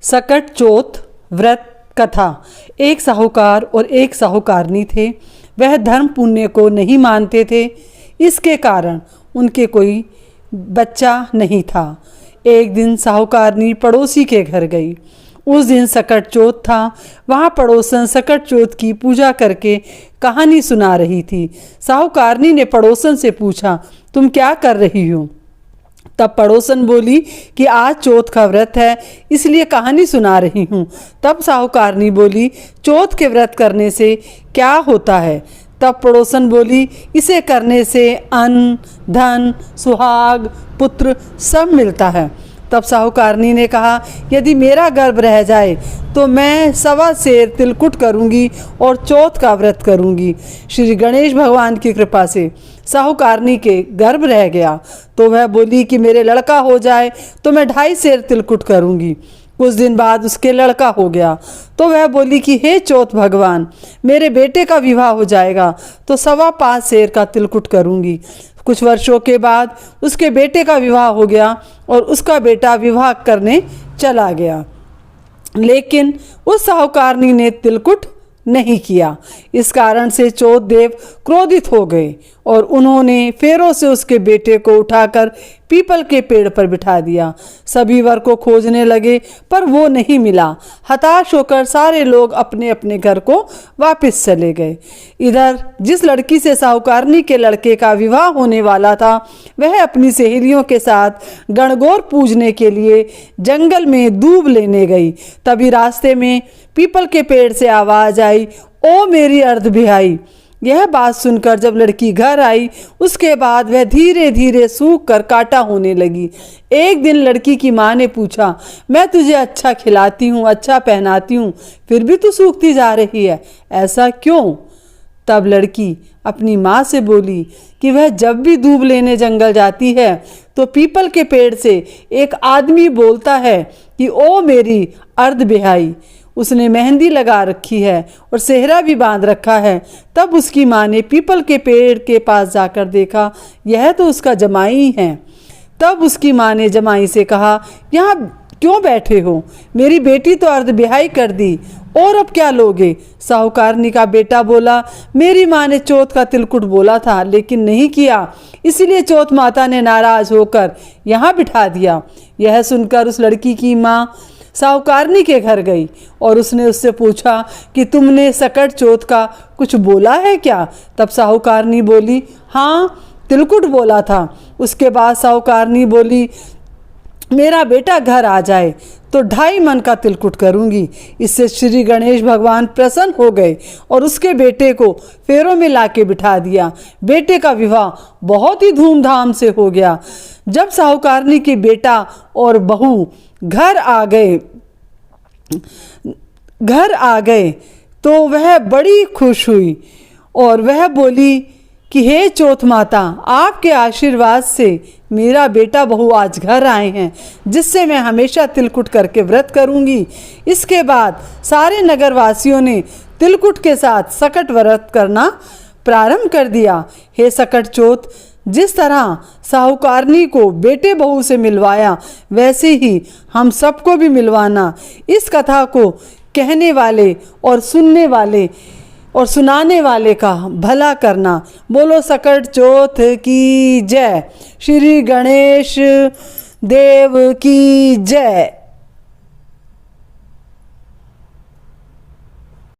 सकट चौथ व्रत कथा। एक साहूकार और एक साहूकारनी थे। वह धर्म पुण्य को नहीं मानते थे, इसके कारण उनके कोई बच्चा नहीं था। एक दिन साहूकारनी पड़ोसी के घर गई। उस दिन सकट चौथ था। वहाँ पड़ोसन सकट चौथ की पूजा करके कहानी सुना रही थी। साहूकारनी ने पड़ोसन से पूछा, तुम क्या कर रही हो? तब पड़ोसन बोली कि आज चौथ का व्रत है, इसलिए कहानी सुना रही हूँ। तब साहूकारनी बोली, चौथ के व्रत करने से क्या होता है? तब पड़ोसन बोली, इसे करने से अन्न, धन, सुहाग, पुत्र सब मिलता है। तब साहूकारनी ने कहा, यदि मेरा गर्भ रह जाए तो मैं 1.25 सेर तिलकुट करूँगी और चौथ का व्रत करूँगी। श्री गणेश भगवान की कृपा से साहूकारनी के गर्भ रह गया तो वह बोली कि मेरे लड़का हो जाए तो मैं 2.5 सेर तिलकुट करूँगी। कुछ दिन बाद उसके लड़का हो गया तो वह बोली कि हे चौथ भगवान, मेरे बेटे का विवाह हो जाएगा तो 5.25 सेर का तिलकुट करूँगी। कुछ वर्षों के बाद उसके बेटे का विवाह हो गया और उसका बेटा विवाह करने चला गया, लेकिन उस साहूकारनी ने तिलकुट नहीं किया। इस कारण से चौथ देव क्रोधित हो गए और उन्होंने फेरों से उसके बेटे को उठाकर पीपल के पेड़ पर बिठा दिया। सभी वर को खोजने लगे पर वो नहीं मिला। हताश होकर सारे लोग अपने अपने घर को वापस चले गए। इधर जिस लड़की से साहूकारनी के लड़के का विवाह होने वाला था, वह अपनी सहेलियों के साथ गणगौर पूजने के लिए जंगल में दूब लेने गई। तभी रास्ते में पीपल के पेड़ से आवाज आई, ओ मेरी अर्ध बिहाई। यह बात सुनकर जब लड़की घर आई, उसके बाद वह धीरे धीरे सूख कर काटा होने लगी। एक दिन लड़की की माँ ने पूछा, मैं तुझे अच्छा खिलाती हूँ, अच्छा पहनाती हूँ, फिर भी तू सूखती जा रही है, ऐसा क्यों? तब लड़की अपनी माँ से बोली कि वह जब भी दूब लेने जंगल जाती है तो पीपल के पेड़ से एक आदमी बोलता है कि ओ मेरी अर्ध बिहाई। उसने मेहंदी लगा रखी है और सेहरा भी बांध रखा है। तब उसकी माँ ने पीपल के पेड़ के पास जाकर देखा, यह तो उसका जमाई है। तब उसकी माँ ने जमाई से कहा, यहाँ क्यों बैठे हो? मेरी बेटी तो अर्ध बिहाई कर दी, और अब क्या लोगे? साहूकारनी का बेटा बोला, मेरी माँ ने चौथ का तिलकुट बोला था लेकिन नहीं किया, इसीलिए चौथ माता ने नाराज होकर यहाँ बिठा दिया। यह सुनकर उस लड़की की माँ साहूकारनी के घर गई और उसने उससे पूछा कि तुमने सकट चौथ का कुछ बोला है क्या? तब साहूकारनी बोली, हाँ तिलकुट बोला था। उसके बाद साहूकारनी बोली, मेरा बेटा घर आ जाए तो 2.5 मन का तिलकुट करूंगी। इससे श्री गणेश भगवान प्रसन्न हो गए और उसके बेटे को फेरों में लाके बिठा दिया। बेटे का विवाह बहुत ही धूमधाम से हो गया। जब साहूकारनी के बेटा और बहू घर आ गए तो वह बड़ी खुश हुई और वह बोली कि हे चौथ माता, आपके आशीर्वाद से मेरा बेटा बहू आज घर आए हैं, जिससे मैं हमेशा तिलकुट करके व्रत करूंगी। इसके बाद सारे नगरवासियों ने तिलकुट के साथ सकट व्रत करना प्रारंभ कर दिया। हे सकट चौथ, जिस तरह साहूकारनी को बेटे बहू से मिलवाया, वैसे ही हम सबको भी मिलवाना। इस कथा को कहने वाले और सुनने वाले और सुनाने वाले का भला करना। बोलो सकट चौथ की जय। श्री गणेश देव की जय।